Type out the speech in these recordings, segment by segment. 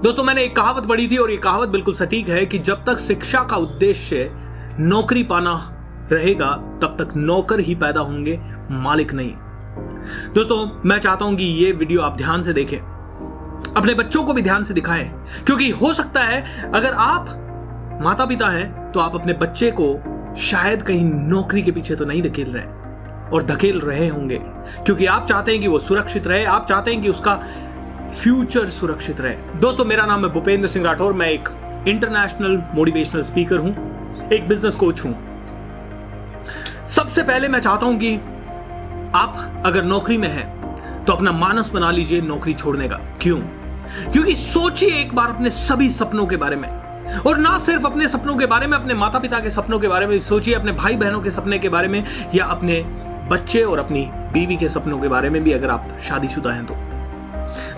दोस्तों, मैंने एक कहावत पढ़ी थी और ये कहावत बिल्कुल सटीक है कि जब तक शिक्षा का उद्देश्य नौकरी पाना रहेगा तब तक नौकर ही पैदा होंगे, मालिक नहीं। दोस्तों, मैं चाहता हूं कि ये वीडियो आप ध्यान से देखें, अपने बच्चों को भी ध्यान से दिखाएं, क्योंकि हो सकता है अगर आप माता पिता हैं तो आप अपने बच्चे को शायद कहीं नौकरी के पीछे तो नहीं धकेल रहे और धकेल रहे होंगे, क्योंकि आप चाहते हैं कि वो सुरक्षित रहे, आप चाहते हैं कि उसका फ्यूचर सुरक्षित रहे। दोस्तों, मेरा नाम है भूपेंद्र सिंह राठौर, मैं एक इंटरनेशनल मोटिवेशनल स्पीकर हूं, एक बिजनेस कोच हूं। सबसे पहले मैं चाहता हूं कि आप अगर नौकरी में हैं तो अपना मानस बना लीजिए नौकरी छोड़ने का। क्यों? क्योंकि सोचिए एक बार अपने सभी सपनों के बारे में, और ना सिर्फ अपने सपनों के बारे में, अपने माता पिता के सपनों के बारे में सोचिए, अपने भाई बहनों के सपने के बारे में, या अपने बच्चे और अपनी बीवी के सपनों के बारे में भी अगर आप शादीशुदा हैं तो।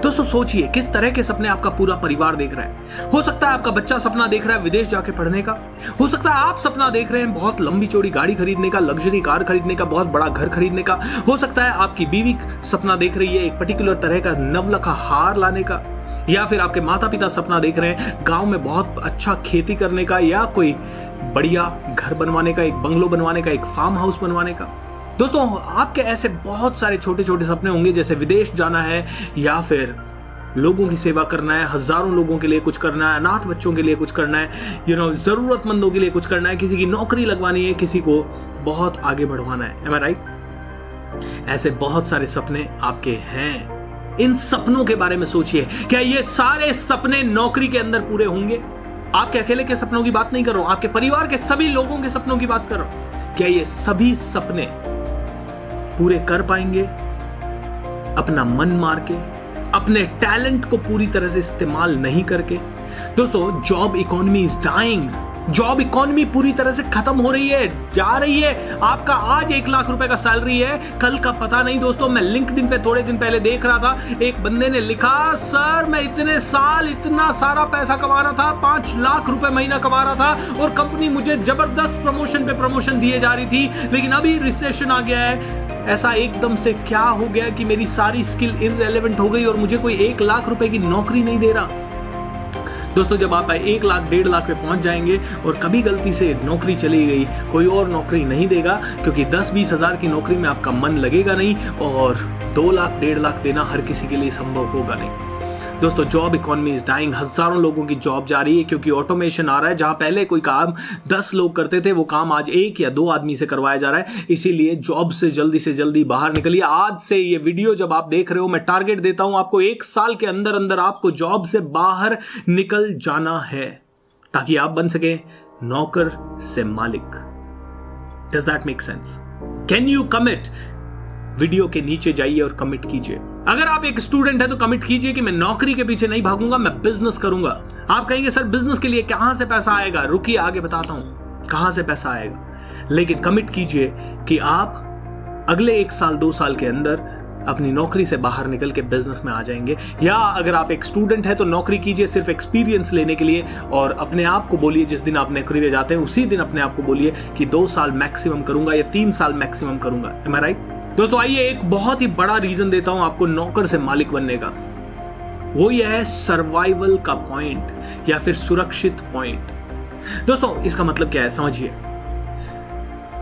दोस्तों, सोचिए किस तरह के सपने आपका पूरा परिवार देख रहा है। हो सकता है आपका बच्चा सपना देख रहा है विदेश जाके पढ़ने का, हो सकता है आप सपना देख रहे हैं बहुत लंबी चौड़ी गाड़ी खरीदने का, लग्जरी कार खरीदने का, बहुत बड़ा घर खरीदने का, हो सकता है आपकी बीवी सपना देख रही है एक पर्टिकुलर तरह का नवलखा हार लाने का, या फिर आपके माता पिता सपना देख रहे हैं गांव में बहुत अच्छा खेती करने का, या कोई बढ़िया घर बनवाने का, एक बंगलो बनवाने का, एक फार्म हाउस बनवाने का। दोस्तों, आपके ऐसे बहुत सारे छोटे छोटे सपने होंगे, जैसे विदेश जाना है, या फिर लोगों की सेवा करना है, हजारों लोगों के लिए कुछ करना है, अनाथ बच्चों के लिए कुछ करना है, जरूरतमंदों के लिए कुछ करना है, किसी की नौकरी लगवानी है, किसी को बहुत आगे बढ़वाना है। Am I right? ऐसे बहुत सारे सपने आपके हैं। इन सपनों के बारे में सोचिए, क्या ये सारे सपने नौकरी के अंदर पूरे होंगे? आपके अकेले के सपनों की बात नहीं कर रहा हूं, आपके परिवार के सभी लोगों के सपनों की बात कर रहा हूं। क्या ये सभी सपने पूरे कर पाएंगे अपना मन मार के, अपने टैलेंट को पूरी तरह से इस्तेमाल नहीं करके? दोस्तों, job economy is dying. Job economy पूरी तरह से खत्म हो रही है, जा रही है। आपका आज 1 लाख रुपए का सैलरी है, कल का पता नहीं। दोस्तों, मैं लिंक्डइन पे थोड़े दिन पहले देख रहा था, एक बंदे ने लिखा, सर मैं इतने साल इतना सारा पैसा कमा रहा था, 5 लाख रुपए महीना कमा रहा था, और कंपनी मुझे जबरदस्त प्रमोशन पे प्रमोशन दिए जा रही थी, लेकिन अभी रिसेशन आ गया है। ऐसा एकदम से क्या हो गया कि मेरी सारी स्किल इररिलेवेंट हो गई और मुझे कोई 1 लाख रुपए की नौकरी नहीं दे रहा। दोस्तों, जब आप 1 लाख 1.5 लाख पे पहुंच जाएंगे और कभी गलती से नौकरी चली गई, कोई और नौकरी नहीं देगा, क्योंकि 10-20 हजार की नौकरी में आपका मन लगेगा नहीं, और 2 लाख 1.5 लाख देना हर किसी के लिए संभव होगा नहीं। दोस्तों, जॉब इकोनॉमी इज डाइंग। हजारों लोगों की जॉब जा रही है, क्योंकि ऑटोमेशन आ रहा है। जहां पहले कोई काम 10 लोग करते थे, वो काम आज 1 या 2 आदमी से करवाया जा रहा है। इसीलिए जॉब से जल्दी बाहर निकलिए। आज से ये वीडियो जब आप देख रहे हो, मैं टारगेट देता हूं आपको, 1 साल के अंदर अंदर आपको जॉब से बाहर निकल जाना है, ताकि आप बन सके नौकर से मालिक। Does that make sense? Can you commit? Video के नीचे जाइए और कमिट कीजिए। अगर आप एक स्टूडेंट है तो कमिट कीजिए कि मैं नौकरी के पीछे नहीं भागूंगा, मैं बिजनेस करूंगा। आप कहेंगे सर बिजनेस के लिए कहां से पैसा आएगा? रुकिए, आगे बताता हूं कहां से पैसा आएगा। लेकिन कमिट कीजिए कि आप अगले 1 साल 2 साल के अंदर अपनी नौकरी से बाहर निकल के बिजनेस में आ जाएंगे। या अगर आप एक स्टूडेंट है तो नौकरी कीजिए सिर्फ एक्सपीरियंस लेने के लिए, और अपने आप को बोलिए, जिस दिन आप नौकरी में जाते हैं उसी दिन अपने आप को बोलिए कि 2 साल मैक्सिमम करूंगा या 3 साल मैक्सिमम करूंगा। Am I right? दोस्तों, आइए एक बहुत ही बड़ा रीजन देता हूं आपको नौकर से मालिक बनने का। वो यह है सर्वाइवल का पॉइंट, या फिर सुरक्षित पॉइंट। दोस्तों, इसका मतलब क्या है समझिए।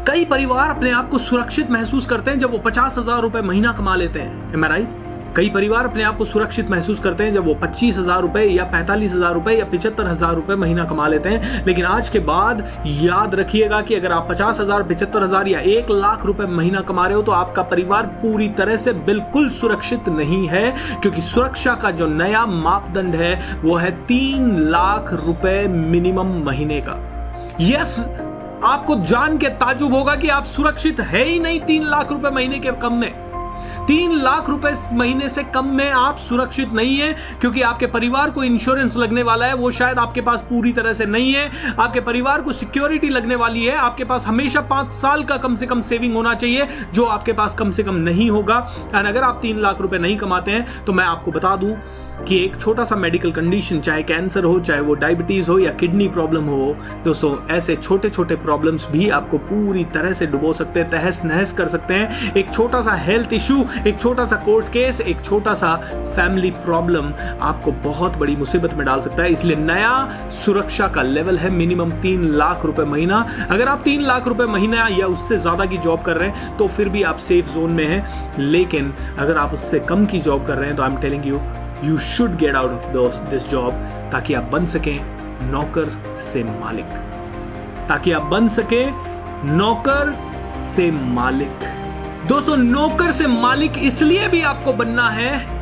कई परिवार अपने आप को सुरक्षित महसूस करते हैं जब वो 50,000 रुपए महीना कमा लेते हैं। Am I right? कई परिवार अपने आप को सुरक्षित महसूस करते हैं जब वो 25,000 रुपए या 45,000 रुपए या 75,000 रुपए महीना कमा लेते हैं। लेकिन आज के बाद याद रखिएगा कि अगर आप 50,000, 75,000 या 1 लाख रुपए महीना कमा रहे हो तो आपका परिवार पूरी तरह से बिल्कुल सुरक्षित नहीं है, क्योंकि सुरक्षा का जो नया मापदंड है वो है 3 लाख रुपए मिनिमम महीने का। यस, आपको जान के ताजुब होगा कि आप सुरक्षित है ही नहीं 3 लाख रुपए महीने के कम में। 3 लाख रुपए महीने से कम में आप सुरक्षित नहीं है, क्योंकि आपके परिवार को इंश्योरेंस लगने वाला है, वो शायद आपके पास पूरी तरह से नहीं है। आपके परिवार को सिक्योरिटी लगने वाली है, आपके पास हमेशा 5 साल का कम से कम सेविंग होना चाहिए, जो आपके पास कम से कम नहीं होगा। और अगर आप 3 लाख रुपए नहीं कमाते हैं तो मैं आपको बता दूं कि एक छोटा सा मेडिकल कंडीशन, चाहे कैंसर हो, चाहे वो डायबिटीज हो या किडनी प्रॉब्लम हो, दोस्तों ऐसे छोटे छोटे प्रॉब्लम्स भी आपको पूरी तरह से डुबो सकते हैं, तहस नहस कर सकते हैं। एक छोटा सा हेल्थ इश्यू एक छोटा सा कोर्ट केस, एक छोटा सा फैमिली प्रॉब्लम आपको बहुत बड़ी मुसीबत में डाल सकता है। इसलिए नया सुरक्षा का लेवल है मिनिमम 3 लाख रुपए महीना। अगर आप 3 लाख रुपए महीना या उससे ज्यादा की जॉब कर रहे हैं तो फिर भी आप सेफ जोन में हैं, लेकिन अगर आप उससे कम की जॉब कर रहे हैं तो I am telling you should get out of this job, ताकि आप बन सकें नौकर से मालिक, ताकि आप बन सके नौकर से मालिक। दोस्तों, नौकर से मालिक इसलिए भी आपको बनना है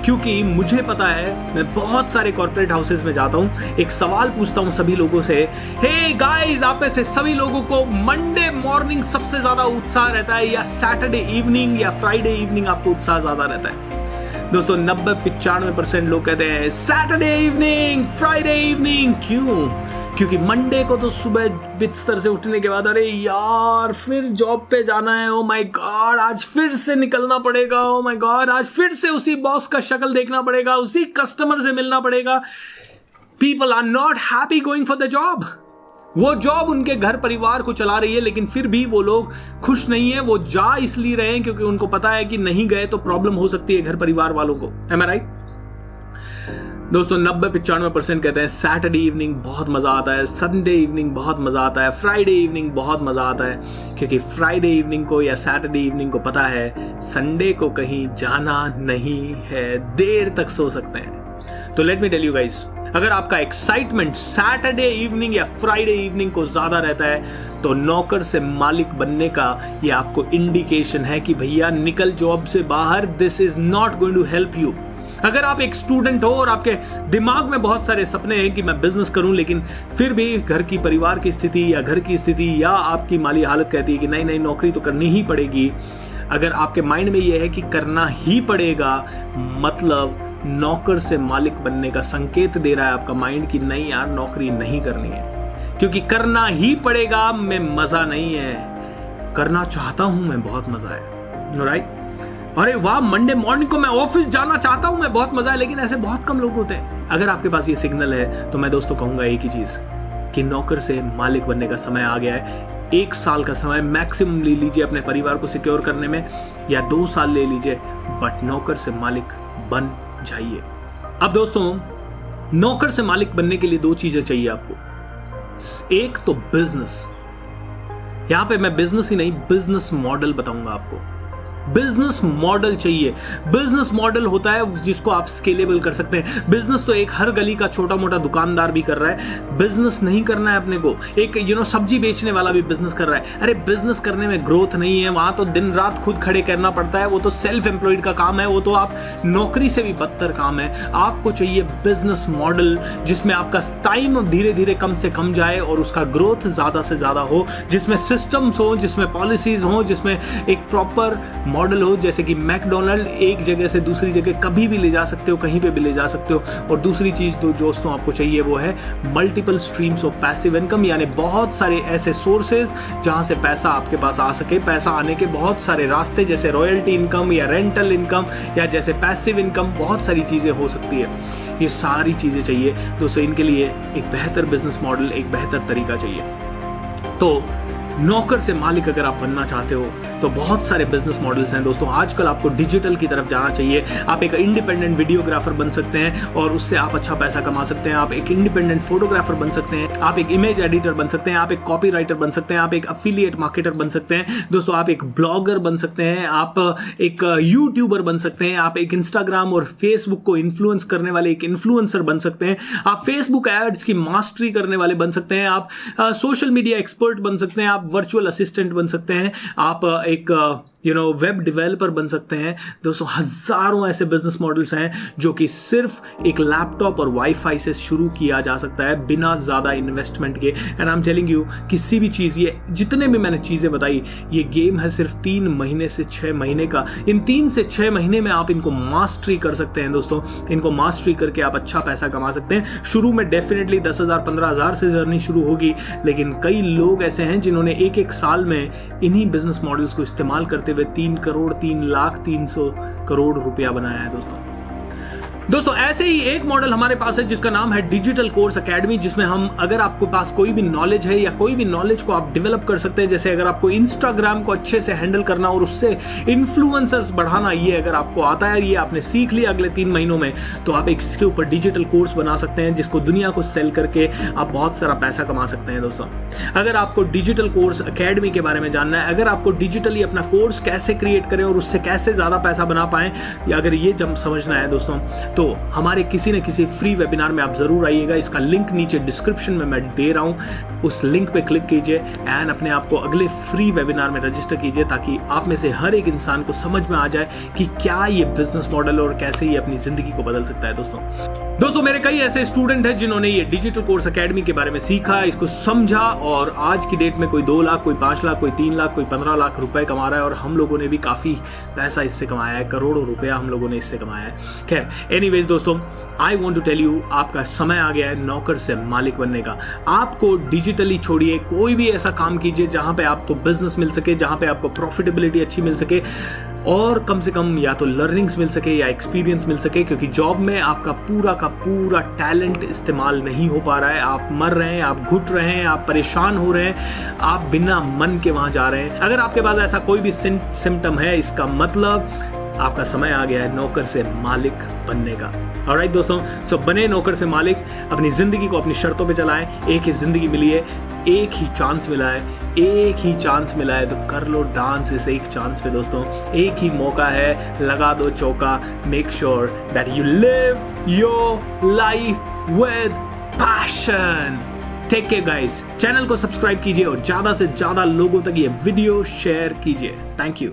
क्योंकि मुझे पता है, मैं बहुत सारे कॉर्पोरेट हाउसेस में जाता हूं, एक सवाल पूछता हूं सभी लोगों से, हे गाइस, आप में से सभी लोगों को मंडे मॉर्निंग सबसे ज्यादा उत्साह रहता है या सैटरडे इवनिंग या फ्राइडे इवनिंग आपको उत्साह ज्यादा रहता है? दोस्तों 90-95% लोग कहते हैं सैटरडे इवनिंग, फ्राइडे इवनिंग। क्यों? क्योंकि मंडे को तो सुबह बिस्तर से उठने के बाद अरे यार फिर जॉब पे जाना है, ओ माय गॉड आज फिर से निकलना पड़ेगा, ओ माय गॉड आज फिर से उसी बॉस का शक्ल देखना पड़ेगा, उसी कस्टमर से मिलना पड़ेगा। People are not happy going for the job. वो जॉब उनके घर परिवार को चला रही है, लेकिन फिर भी वो लोग खुश नहीं है। वो जा इसलिए रहे हैं क्योंकि उनको पता है कि नहीं गए तो प्रॉब्लम हो सकती है घर परिवार वालों को। Am I right? दोस्तों 90-95% कहते हैं सैटरडे इवनिंग बहुत मजा आता है, संडे इवनिंग बहुत मजा आता है, फ्राइडे इवनिंग बहुत मजा आता है, क्योंकि फ्राइडे इवनिंग को या सैटरडे इवनिंग को पता है संडे को कहीं जाना नहीं है, देर तक सो सकते हैं। तो let me tell you guys, अगर आपका एक्साइटमेंट सैटरडे इवनिंग या फ्राइडे इवनिंग को ज्यादा रहता है तो नौकर से मालिक बनने का ये आपको इंडिकेशन है कि भैया निकल जॉब से बाहर, this is not going to help you. अगर आप एक स्टूडेंट हो और आपके दिमाग में बहुत सारे सपने हैं कि मैं बिजनेस करूं, लेकिन फिर भी घर की परिवार की स्थिति या घर की स्थिति या आपकी माली हालत कहती है कि नहीं नहीं नौकरी तो करनी ही पड़ेगी, अगर आपके माइंड में यह है कि करना ही पड़ेगा, मतलब नौकर से मालिक बनने का संकेत दे रहा है आपका माइंड कि नहीं यार नौकरी नहीं करनी है, क्योंकि करना ही पड़ेगा में मजा नहीं है, करना चाहता हूं मैं, बहुत मजा है। राइट? अरे वाह, मंडे मॉर्निंग को मैं ऑफिस जाना चाहता हूं मैं, बहुत मजा है, लेकिन ऐसे बहुत कम लोग होते हैं। अगर आपके पास ये सिग्नल है तो मैं दोस्तों कहूंगा एक ही चीज कि नौकर से मालिक बनने का समय आ गया है। 1 साल का समय मैक्सिमम ले लीजिए अपने परिवार को सिक्योर करने में, या 2 साल ले लीजिए, बट नौकर से मालिक बन जाइए। अब दोस्तों, नौकर से मालिक बनने के लिए 2 चीजें चाहिए आपको। एक तो बिजनेस, यहां पे मैं बिजनेस ही नहीं बिजनेस मॉडल बताऊंगा आपको। बिजनेस मॉडल चाहिए। बिजनेस मॉडल होता है जिसको आप स्केलेबल कर सकते हैं। बिजनेस तो एक हर गली का छोटा मोटा दुकानदार भी कर रहा है। बिजनेस नहीं करना है अपने को, एक सब्जी बेचने वाला भी बिजनेस कर रहा है। अरे बिजनेस करने में ग्रोथ नहीं है, वहां तो दिन रात खुद खड़े करना पड़ता है, वो तो सेल्फ एम्प्लॉयड का काम है, वो तो आप नौकरी से भी बदतर काम है। आपको चाहिए बिजनेस मॉडल जिसमें आपका टाइम धीरे धीरे कम से कम जाए और उसका ग्रोथ ज्यादा से ज्यादा हो, जिसमें सिस्टम्स हो, जिसमें पॉलिसीज हो, जिसमें एक प्रॉपर मॉडल हो, जैसे कि मैकडोनल्ड एक जगह से दूसरी जगह कभी भी ले जा सकते हो, कहीं पे भी ले जा सकते हो। और दूसरी चीज तो दोस्तों आपको चाहिए वो है multiple streams of passive income, यानी बहुत सारे ऐसे सोर्सेज जहां से पैसा आपके पास आ सके। पैसा आने के बहुत सारे रास्ते, जैसे रॉयल्टी इनकम या रेंटल इनकम या जैसे पैसिव इनकम, बहुत सारी चीजें हो सकती है। ये सारी चीजें चाहिए दोस्तों, इनके लिए एक बेहतर बिजनेस मॉडल, एक बेहतर तरीका चाहिए। तो नौकर से मालिक अगर आप बनना चाहते हो तो बहुत सारे बिजनेस मॉडल्स हैं दोस्तों। आजकल आपको डिजिटल की तरफ जाना चाहिए। आप एक इंडिपेंडेंट वीडियोग्राफर बन सकते हैं और उससे आप अच्छा पैसा कमा सकते हैं। आप एक इंडिपेंडेंट फोटोग्राफर बन सकते हैं, आप एक इमेज एडिटर बन सकते हैं, आप एक कॉपीराइटर बन सकते हैं, आप एक अफिलिएट मार्केटर बन सकते हैं दोस्तों, आप एक ब्लॉगर बन सकते हैं, आप एक यूट्यूबर बन सकते हैं, आप एक इंस्टाग्राम और फेसबुक को इन्फ्लुएंस करने वाले एक इन्फ्लुएंसर बन सकते हैं, आप फेसबुक एड्स की मास्टरी करने वाले बन सकते हैं, आप सोशल मीडिया एक्सपर्ट बन सकते हैं, आप वर्चुअल असिस्टेंट बन सकते हैं, आप एक वेब डेवलपर बन सकते हैं दोस्तों। हजारों ऐसे बिजनेस मॉडल्स हैं जो कि सिर्फ एक लैपटॉप और वाईफाई से शुरू किया जा सकता है बिना ज्यादा इन्वेस्टमेंट के। And I am telling you, किसी भी चीज, ये जितने भी मैंने चीजें बताई, ये गेम है सिर्फ 3 महीने से 6 महीने का। इन 3 से 6 महीने में आप इनको मास्टरी कर सकते हैं दोस्तों। इनको मास्टरी करके आप अच्छा पैसा कमा सकते हैं। शुरू में डेफिनेटली 10,000 15,000 से जर्नी शुरू होगी, लेकिन कई लोग ऐसे हैं जिन्होंने एक साल में इन्हीं बिजनेस मॉडल्स को इस्तेमाल करते हुए 3 करोड़ 3 लाख 300 करोड़ रुपया बनाया है दोस्तों। दोस्तों ऐसे ही एक मॉडल हमारे पास है जिसका नाम है डिजिटल कोर्स एकेडमी, जिसमें हम अगर आपके पास कोई भी नॉलेज है या कोई भी नॉलेज को आप डेवलप कर सकते हैं, जैसे अगर आपको इंस्टाग्राम को अच्छे से हैंडल करना और उससे इन्फ्लुएंसर्स बढ़ाना, ये अगर आपको आता है, ये आपने सीख लिया अगले 3 महीनों में, तो आप इसके ऊपर डिजिटल कोर्स बना सकते हैं जिसको दुनिया को सेल करके आप बहुत सारा पैसा कमा सकते हैं। दोस्तों अगर आपको डिजिटल कोर्स एकेडमी के बारे में जानना है, अगर आपको डिजिटली अपना कोर्स कैसे क्रिएट करें और उससे कैसे ज्यादा पैसा बना पाएं, या अगर ये जब समझना है दोस्तों, तो हमारे किसी न किसी फ्री वेबिनार में आप जरूर आइएगा। इसका लिंक नीचे डिस्क्रिप्शन में मैं दे रहा हूं, उस लिंक पे क्लिक कीजिए एंड अपने आप को अगले फ्री वेबिनार में रजिस्टर कीजिए, ताकि आप में से हर एक इंसान को समझ में आ जाए कि क्या ये बिजनेस मॉडल और कैसे ये अपनी जिंदगी को बदल सकता है। दोस्तों मेरे कई ऐसे स्टूडेंट हैं जिन्होंने ये डिजिटल कोर्स एकेडमी के बारे में सीखा, इसको समझा, और आज की डेट में कोई 2 लाख, कोई 5 लाख, कोई 3 लाख, कोई 15 लाख रुपए कमा रहा है, और हम लोगों ने भी काफी पैसा इससे कमाया है, करोड़ों रुपया हम लोगों ने इससे कमाया है। खैर एनीवेज दोस्तों, I want to tell you, आपका समय आ गया है नौकर से मालिक बनने का। आपको डिजिटली छोड़िए, कोई भी ऐसा काम कीजिए जहां पे आपको बिजनेस मिल सके, जहां पे आपको प्रॉफिटेबिलिटी अच्छी मिल सके, और कम से कम या तो लर्निंग्स मिल सके या एक्सपीरियंस मिल सके, क्योंकि जॉब में आपका पूरा का पूरा टैलेंट इस्तेमाल नहीं हो पा रहा है। आप मर रहे हैं, आप घुट रहे हैं, आप परेशान हो रहे हैं, आप बिना मन के वहां जा रहे हैं। अगर आपके पास ऐसा कोई भी सिम्टम है, इसका मतलब आपका समय आ गया है नौकर से मालिक बनने का। ऑलराइट दोस्तों, सो बने नौकर से मालिक, अपनी जिंदगी को अपनी शर्तों पे चलाएं। एक ही जिंदगी मिली है, एक ही चांस मिला है, एक ही चांस मिला है, तो कर लो डांस इस एक चांस पे दोस्तों। एक ही मौका है, लगा दो चौका। Make sure that you live your life with passion. Take care guys, channel को सब्सक्राइब कीजिए और ज्यादा से ज्यादा लोगों तक ये वीडियो शेयर कीजिए। Thank you.